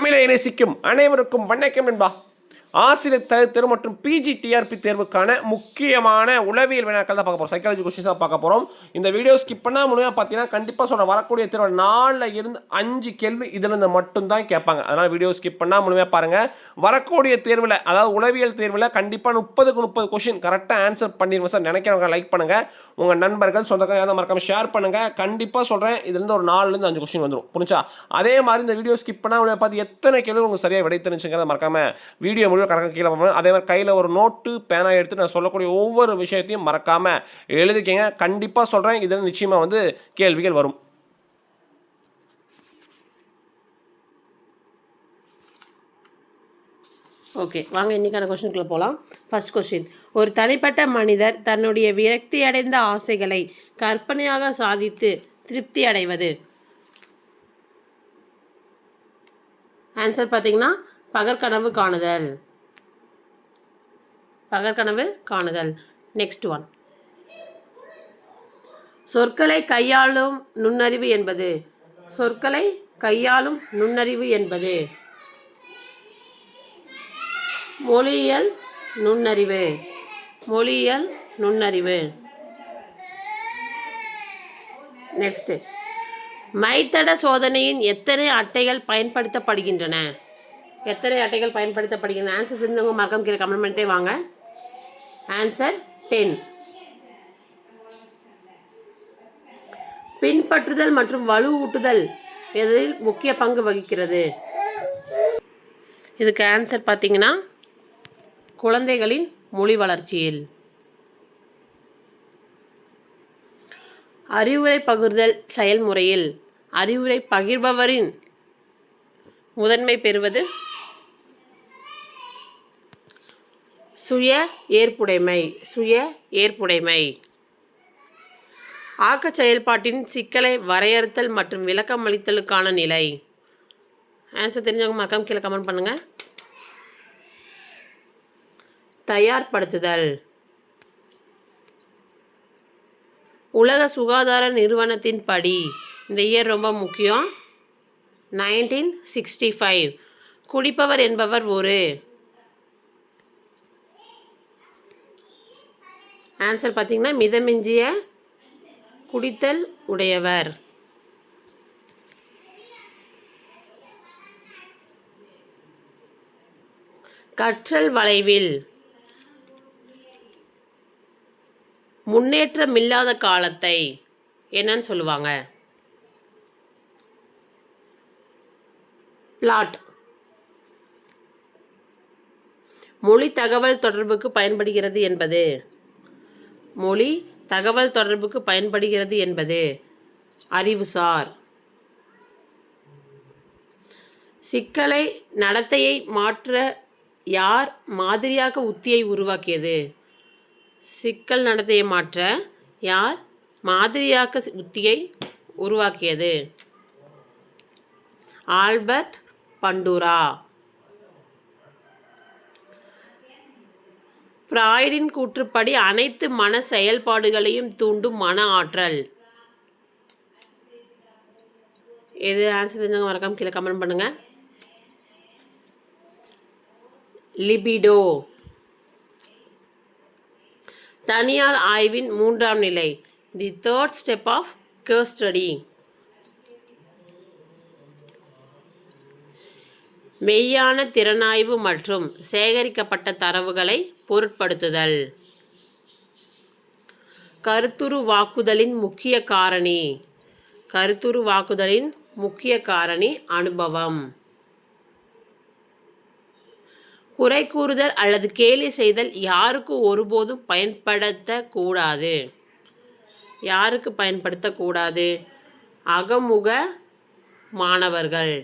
தமிழை நேசிக்கும் அனைவருக்கும் வணக்கம் என்பா. ஆசிரியர் தேர்வு மற்றும் பிஜி டிஆர்பி தேர்வுக்கான முக்கியமான உளவியல் வினாக்கள் தான் பார்க்க போகிறோம். சைக்காலஜி கொஸ்டின்ஸ் தான் பார்க்க போகிறோம். இந்த வீடியோ ஸ்கிப் பண்ணால் முழுமையாக பார்த்தீங்கன்னா கண்டிப்பாக சொல்கிற வரக்கூடிய தேர்வு 4 இருந்து 5 கேள்வி இதிலிருந்து மட்டும்தான் கேட்பாங்க. அதனால் வீடியோ ஸ்கிப் பண்ணால் முழுமையாக பாருங்கள். வரக்கூடிய தேர்வில், அதாவது உளவியல் தேர்வில் கண்டிப்பாக 30 கொஸ்டின் கரெக்டாக ஆன்சர் பண்ணிடுவோம் சார். நினைக்கிறவங்க லைக் பண்ணுங்கள். உங்கள் நண்பர்கள் சொந்தக்காரங்க யாராவது மறக்காமல் ஷேர் பண்ணுங்கள். கண்டிப்பாக சொல்கிறேன், இதுலேருந்து ஒரு 4 5 கொஸ்டின் வந்துடும். புரிஞ்சா? அதே மாதிரி இந்த வீடியோ ஸ்கிப் பண்ணால் பார்த்து எத்தனை கேள்வி உங்களுக்கு சரியாக விடை தெரிஞ்சுங்கிறத மறக்காமல் வீடியோ முழுவதும் கரெக்டாக கீழே போகணும். அதே மாதிரி கையில் ஒரு நோட்டு பேனா எடுத்து நான் சொல்லக்கூடிய ஒவ்வொரு விஷயத்தையும் மறக்காமல் எழுதிக்கங்க. கண்டிப்பாக சொல்கிறேன், இதில் நிச்சயமாக கேள்விகள் வரும். ஓகே, வாங்க இன்றைக்கான கொஸ்டினுக்குள்ளே போகலாம். ஃபர்ஸ்ட் கொஸ்டின்: ஒரு தனிப்பட்ட மனிதர் தன்னுடைய விரக்தி அடைந்த ஆசைகளை கற்பனையாக சாதித்து திருப்தி அடைவது. ஆன்சர் பார்த்தீங்கன்னா பகற்கனவு காணுதல். பகற்கனவு காணுதல். நெக்ஸ்ட் ஒன்: சொற்களை கையாளும் நுண்ணறிவு என்பது. சொற்களை கையாளும் நுண்ணறிவு என்பது மொழியியல் நுண்ணறிவு. மொழியியல் நுண்ணறிவு. நெக்ஸ்ட்: மைத்தட சோதனையின் எத்தனை அட்டைகள் பயன்படுத்தப்படுகின்றன? எத்தனை அட்டைகள் பயன்படுத்தப்படுகின்றன? ஆன்சர் தெரிஞ்சவங்க மறக்காம கீழே கமெண்ட் பண்ணிட்டே வாங்க. ஆன்சர் 10. பின்பற்றுதல் மற்றும் வலுவூட்டுதல் எதில் முக்கிய பங்கு வகிக்கிறது? இதுக்கு ஆன்சர் பார்த்தீங்கன்னா குழந்தைகளின் மொழி வளர்ச்சியில். அறிவுரை பகிர்தல் செயல்முறையில் அறிவுரை பகிர்பவரின் முதன்மை பெறுவது சுய ஏற்புடைமை. சுய ஏற்புடைமை. ஆக்க செயல்பாட்டின் சிக்கலை வரையறுத்தல் மற்றும் விளக்கம் அளித்தலுக்கான நிலை. ஆன்சர் தெரிஞ்சவங்க மறக்காம கீழே கமெண்ட் பண்ணுங்க. தயார்படுத்துதல். உலக சுகாதார நிறுவனத்தின் படி, இந்த இயர் ரொம்ப முக்கியம், 1965, குடிப்பவர் என்பவர் ஒரு. ஆன்சர் பார்த்தீங்கன்னா மிதமிஞ்சிய குடித்தல் உடையவர். கற்றல் வளைவில் முன்னேற்றமில்லாத காலத்தை என்னன்னு சொல்லுவாங்க? பிளாட். மொழி தகவல் தொடர்புக்கு பயன்படுகிறது என்பது. மொழி தகவல் தொடர்புக்கு பயன்படுகிறது என்பது அறிவுசார். சிக்கலை நடத்தையை மாற்ற யார் மாதிரியாக உத்தியை உருவாக்கியது? சிக்கல் நடத்தையை மாற்ற யார் மாதிரியாக உத்தியை உருவாக்கியது? ஆல்பர்ட் பண்டூரா. ஃப்ராய்டின் கூற்றுப்படி அனைத்து மன செயல்பாடுகளையும் தூண்டும் மன ஆற்றல் எது? ஆன்சர் தெரிஞ்சவங்க மறக்காம கீழே கமெண்ட் பண்ணுங்க. லிபிடோ. தனியார் ஆய்வின் 3ஆம் நிலை. The third step of case study. மெய்யான திறனாய்வு மற்றும் சேகரிக்கப்பட்ட தரவுகளை பொருட்படுத்துதல். கருத்துருவாக்குதலின் முக்கிய காரணி. கருத்துருவாக்குதலின் முக்கிய காரணி அனுபவம். குறை கூறுதல் அல்லது கேலி செய்தல் யாருக்கு ஒருபோதும் பயன்படுத்தக்கூடாது? யாருக்கு பயன்படுத்தக்கூடாது? அகமுக மாணவர்கள்.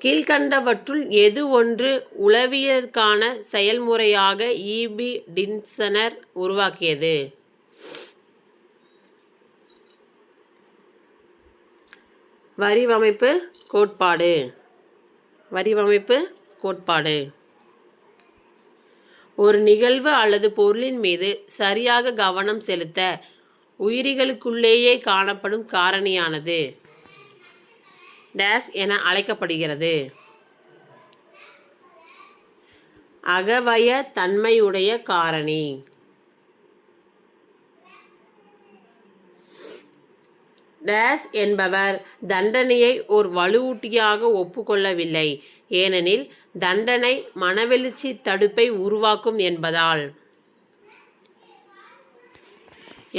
கீழ்கண்டவற்றுள் எது ஒன்று உளவியலுக்கான செயல்முறையாக ஈபி டின்சனர் உருவாக்கியது? வடிவமைப்பு கோட்பாடு. வடிவமைப்பு கோட்பாடு. ஒரு நிகழ்வு அல்லது பொருளின் மீது சரியாக கவனம் செலுத்த உயிரிகளுக்குள்ளேயே காணப்படும் காரணியானது. டேஸ் என அழைக்கப்படுகிறது. அகவய தன்மையுடைய காரணி. டேஸ் என்பவர் தண்டனையை ஒரு வலுவூட்டியாக ஒப்புக்கொள்ளவில்லை, ஏனெனில் தண்டனை மனவெழுச்சி தடுப்பை உருவாக்கும் என்பதால்.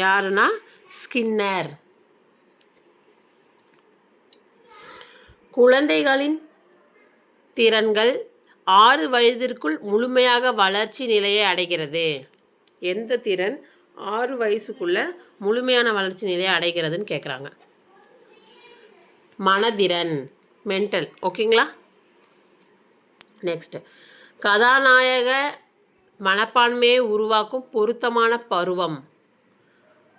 யாருன்னா ஸ்கின்னர். குழந்தைகளின் திறன்கள் 6 வயதிற்குள் முழுமையாக வளர்ச்சி நிலையை அடைகிறது. எந்த திறன் 6 வயசுக்குள்ள முழுமையான வளர்ச்சி நிலையை அடைகிறதுன்னு கேட்குறாங்க. மனதிறன், மென்டல். ஓகேங்களா? நெக்ஸ்ட், கதாநாயக மனப்பான்மையை உருவாக்கும் பொருத்தமான பருவம்.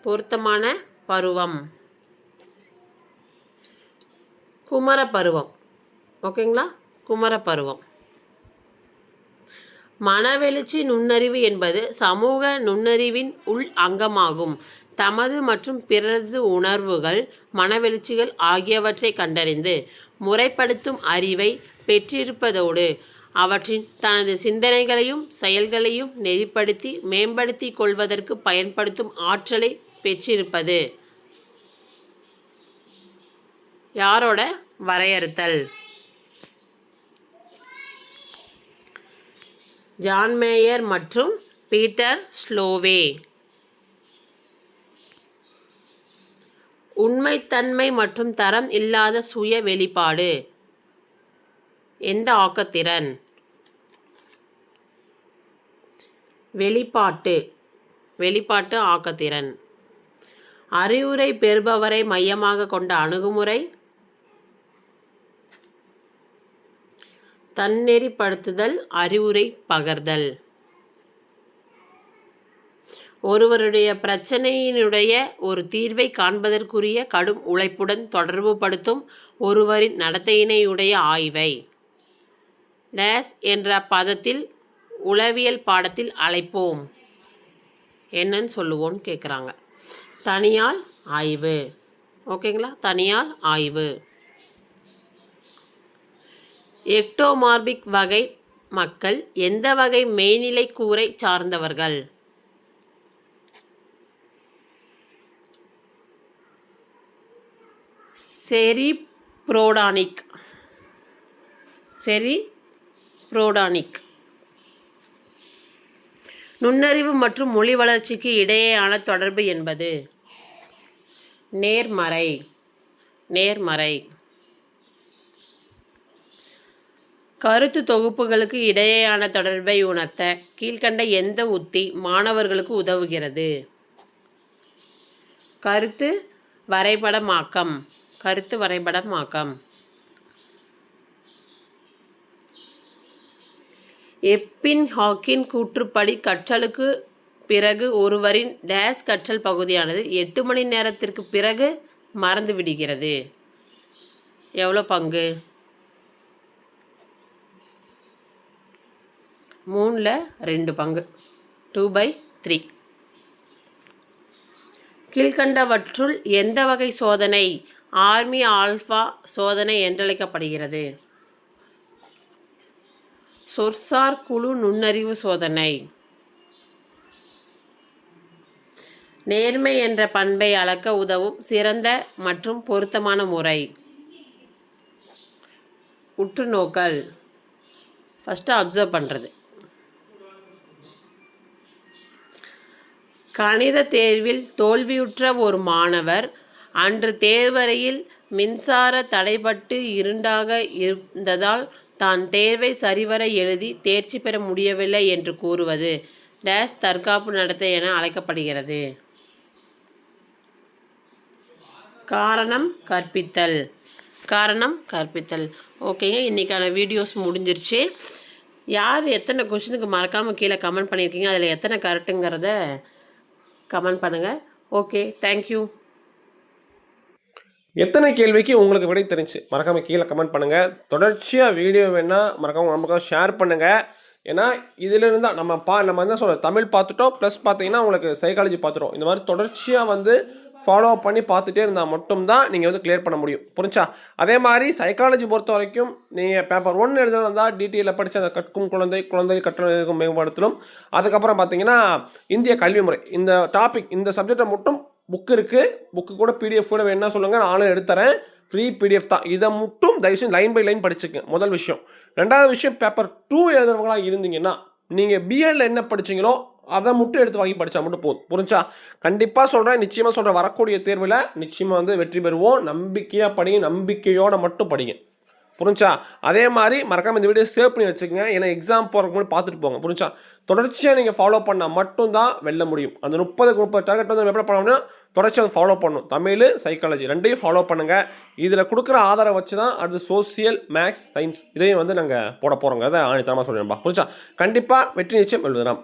பொருத்தமான பருவம் குமரப்பருவம். ஓகேங்களா? குமரப்பருவம். மனவெழுச்சி நுண்ணறிவு என்பது சமூக நுண்ணறிவின் உள் அங்கமாகும். தமது மற்றும் பிறரது உணர்வுகள், மனவெழுச்சிகள் ஆகியவற்றை கண்டறிந்து முறைப்படுத்தும் அறிவை பெற்றிருப்பதோடு அவற்றின் தனது சிந்தனைகளையும் செயல்களையும் நெறிப்படுத்தி மேம்படுத்தி கொள்வதற்கு பயன்படுத்தும் ஆற்றலை பெற்றிருப்பது. யாரோட வரையறுத்தல்? ஜான் மேயர் மற்றும் பீட்டர் ஸ்லோவே. உண்மைத்தன்மை மற்றும் தரம் இல்லாத சுய வெளிப்பாடு. எந்த ஆக்கத்திறன்? வெளிப்பாட்டு ஆக்கத்திறன். அறிவுரை பெறுபவரை மையமாக கொண்ட அணுகுமுறை. தன்னெறிப்படுத்துதல், அறிவுரை பகர்தல். ஒருவருடைய பிரச்சனையினுடைய ஒரு தீர்வை காண்பதற்குரிய கடும் உழைப்புடன் தொடர்புபடுத்தும் ஒருவரின் நடத்தையினையுடைய ஆய்வை டேஸ் என்ற பதத்தில் உளவியல் பாடத்தில் அழைப்போம். என்னன்னு சொல்லுவோன்னு கேட்குறாங்க. தனியால் ஆய்வு. ஓகேங்களா? தனியால் ஆய்வு. எக்டோமார்பிக் வகை மக்கள் எந்த வகை மெய்நிலை கூறை சார்ந்தவர்கள்? செரிப்ரோடானிக். நுண்ணறிவு மற்றும் மொழி வளர்ச்சிக்கு இடையேயான தொடர்பு என்பது நேர்மறை. கருத்து தொகுப்புகளுக்கு இடையேயான தொடர்பை உணர்த்த கீழ்கண்ட எந்த உத்தி மாணவர்களுக்கு உதவுகிறது? கருத்து வரைபடமாக்கம். எப்பின் ஹாக்கின் கூற்றுப்படி கற்றலுக்கு பிறகு ஒருவரின் டேஸ் கற்றல் பகுதியானது 8 மணி நேரத்திற்கு பிறகு மறந்து விடுகிறது. எவ்வளோ பங்கு? 3/2 பங்கு. 2/3. கீழ்கண்டவற்றுள் எந்த வகை சோதனை ஆர்மி ஆல்ஃபா சோதனை என்றழைக்கப்படுகிறது? சொற்சார் குழு நுண்ணறிவு சோதனை. நேர்மை என்ற பண்பை அளக்க உதவும் சிறந்த மற்றும் பொருத்தமான முறை. உற்று நோக்கல். ஃபஸ்ட்டு அப்சர்வ் பண்ணுறது. கணித தேர்வில் தோல்வியுற்ற ஒரு மாணவர் அன்று தேர்வறையில் மின்சார தடைபட்டு இருண்டாக இருந்ததால் தான் தேர்வை சரிவர எழுதி தேர்ச்சி பெற முடியவில்லை என்று கூறுவது டேஸ் தற்காப்பு நடத்தை என அழைக்கப்படுகிறது. காரணம் கற்பித்தல். ஓகேங்க, இன்றைக்கான வீடியோஸ் முடிஞ்சிருச்சு. யார் எத்தனை கொஷினுக்கு மறக்காமல் கீழே கமெண்ட் பண்ணியிருக்கீங்க, அதில் எத்தனை கரெக்டுங்கிறத கமெண்ட் பண்ணுங்கள். Okay, thank you. எத்தனை கேள்விக்கு உங்களுக்கு விடை தெரிஞ்சு மறக்காமல் கீழே கமெண்ட் பண்ணுங்கள். தொடர்ச்சியாக வீடியோ வேணால் மறக்காமல் நமக்காக ஷேர் பண்ணுங்கள். ஏன்னா இதிலிருந்து தான் நம்ம என்ன சொல்கிறோம், தமிழ் பார்த்துட்டோம், ப்ளஸ் பார்த்தீங்கன்னா உங்களுக்கு சைக்காலஜி பார்த்துட்டோம். இந்த மாதிரி தொடர்ச்சியாக ஃபாலோ பண்ணி பார்த்துட்டே இருந்தால் மட்டும்தான் நீங்கள் வந்து கிளியர் பண்ண முடியும். புரிஞ்சா? அதே மாதிரி சைக்காலஜி பொறுத்த வரைக்கும் நீங்கள் பேப்பர் 1 எழுதுனா டீட்டெயிலில் படித்து அந்த கற்கும் குழந்தை கற்றல் மேம்படுத்தலும், அதுக்கப்புறம் பார்த்தீங்கன்னா இந்திய கல்வி முறை, இந்த டாபிக் இந்த சப்ஜெக்டை மட்டும் புக் இருக்குது, புக்கு கூட PDF கூட வேணா சொல்லுங்கள், நானும் எடுத்துறேன், ஃப்ரீ PDF தான். இதை மட்டும் தயவுசெய்து லைன் பை லைன் படிச்சுக்கங்க, முதல் விஷயம். ரெண்டாவது விஷயம், பேப்பர் 2 எழுதுறவங்களா இருந்தீங்கன்னா நீங்கள் பிஎட்ல என்ன படிச்சீங்களோ அதை மட்டும் எடுத்து வாங்கி படித்தா மட்டும் போதும். புரிஞ்சா? கண்டிப்பாக சொல்கிறேன், நிச்சயமாக சொல்கிறேன், வரக்கூடிய தேர்வில் நிச்சயமாக வந்து வெற்றி பெறுவோம். நம்பிக்கையாக படிங்க, நம்பிக்கையோடு மட்டும் படிங்க. புரிஞ்சா? அதே மாதிரி மறக்காமல் இந்த வீடியோ சேவ் பண்ணி வச்சுக்கோங்க, ஏன்னா எக்ஸாம் போகிறதுக்கு முன்னாடி பார்த்துட்டு போங்க. புரிஞ்சா? தொடர்ச்சியாக நீங்கள் ஃபாலோ பண்ணால் மட்டும்தான் வெல்ல முடியும். அந்த 30 டார்கெட் வந்து எப்படி பண்ணணும்னா தொடர்ச்சியாக ஃபாலோ பண்ணணும். தமிழ், சைக்காலஜி ரெண்டையும் ஃபாலோ பண்ணுங்கள். இதில் கொடுக்குற ஆதாரம் வச்சு தான் அடுத்து சோசியல், மேக்ஸ், சயின்ஸ் இதையும் வந்து நாங்கள் போட போகிறோங்க. அதை ஆணித்தரமாக சொல்லிடும்பா. புரிஞ்சா? கண்டிப்பாக வெற்றி நிச்சயம் எழுதலாம்.